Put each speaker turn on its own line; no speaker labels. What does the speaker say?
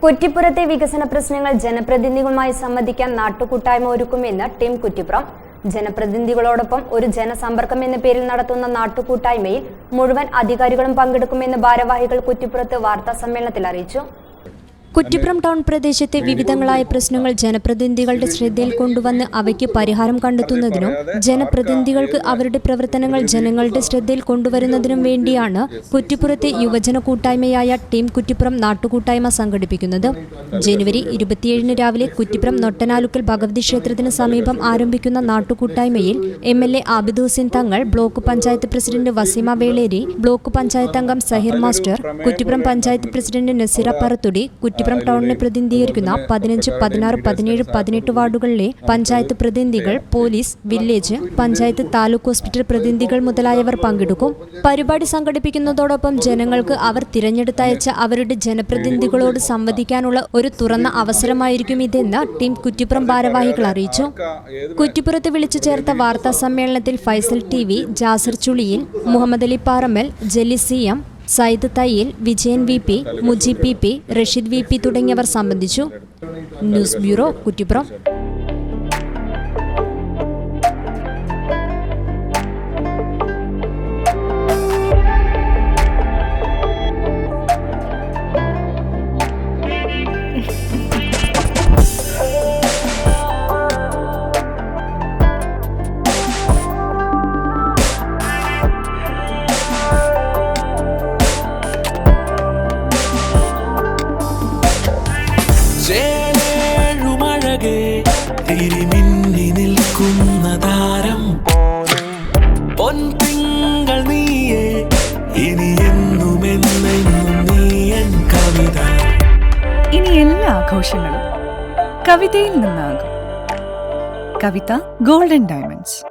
കുറ്റിപ്പുറത്തെ വികസന പ്രശ്നങ്ങൾ ജനപ്രതിനിധികളുമായി സംവദിക്കാൻ നാട്ടുകൂട്ടായ്മ ഒരുക്കുമെന്ന് ടീം കുറ്റിപ്പുറം. ജനപ്രതിനിധികളോടൊപ്പം ഒരു ജനസമ്പർക്കം എന്ന പേരിൽ നടത്തുന്ന നാട്ടുകൂട്ടായ്മയിൽ മുഴുവൻ അധികാരികളും പങ്കെടുക്കുമെന്ന് ഭാരവാഹികൾ കുറ്റിപ്പുറത്ത് വാർത്താസമ്മേളനത്തിൽ അറിയിച്ചു. കുറ്റിപ്പുറം ടൗൺ പ്രദേശത്തെ വിവിധങ്ങളായ പ്രശ്നങ്ങൾ ജനപ്രതിനിധികളുടെ ശ്രദ്ധയിൽ കൊണ്ടുവന്ന് അവയ്ക്ക് പരിഹാരം കണ്ടെത്തുന്നതിനും ജനപ്രതിനിധികൾക്ക് അവരുടെ പ്രവർത്തനങ്ങൾ ജനങ്ങളുടെ ശ്രദ്ധയിൽ കൊണ്ടുവരുന്നതിനും വേണ്ടിയാണ് കുറ്റിപ്പുറത്തെ യുവജന കൂട്ടായ്മയായ ടീം കുറ്റിപ്പുറം നാട്ടുകൂട്ടായ്മ സംഘടിപ്പിക്കുന്നത്. ജനുവരി 27 രാവിലെ കുറ്റിപ്പുറം നൊട്ടനാലുക്കൽ ഭഗവതി ക്ഷേത്രത്തിന് സമീപം ആരംഭിക്കുന്ന നാട്ടുകൂട്ടായ്മയിൽ MLA Abid Hussain Thangal, block panchayat president Waseema Veleri, block panchayat അംഗം സഹിർ മാസ്റ്റർ, കുറ്റിപ്പുറം പഞ്ചായത്ത് പ്രസിഡന്റ് നസീറ പറത്തുടി, കുറ്റിപ്പുറം ടൗണിനെ പ്രതിനിധീകരിക്കുന്ന 15, 16, 17, 18 വാർഡുകളിലെ പഞ്ചായത്ത് പ്രതിനിധികൾ, police, village, panchayat, taluk hospital പ്രതിനിധികൾ മുതലായവർ പങ്കെടുക്കും. പരിപാടി സംഘടിപ്പിക്കുന്നതോടൊപ്പം ജനങ്ങൾക്ക് അവർ തിരഞ്ഞെടുത്തയച്ച അവരുടെ ജനപ്രതിനിധികളോട് സംവദിക്കാനുള്ള ഒരു തുറന്ന അവസരമായിരിക്കും ഇതെന്ന് ടീം കുറ്റിപ്പുറം ഭാരവാഹികൾ അറിയിച്ചു. കുറ്റിപ്പുറത്ത് വിളിച്ചു ചേർത്ത വാർത്താ സമ്മേളനത്തിൽ Faisal TV, Jasir ചുളിയിൽ, Muhammad Ali Parammal, ജലി CM, Sayyid Thayyil, Vijayan VP, Mujeeb PP, Rasheed VP തുടങ്ങിയവർ സംബന്ധിച്ചു. News bureau, Kuttippuram.
തിരിമിന്നി നിൽക്കുന്ന താരം പൊൻതിങ്കൾ നീയേ, ഇനി എന്നുമെന്നെന്നും നീയൻ കവിത.
ഇനി എല്ലാ ആഘോഷങ്ങളും കവിതയിൽ നിന്നാകും. കവിത ഗോൾഡൻ ഡയമണ്ട്സ്.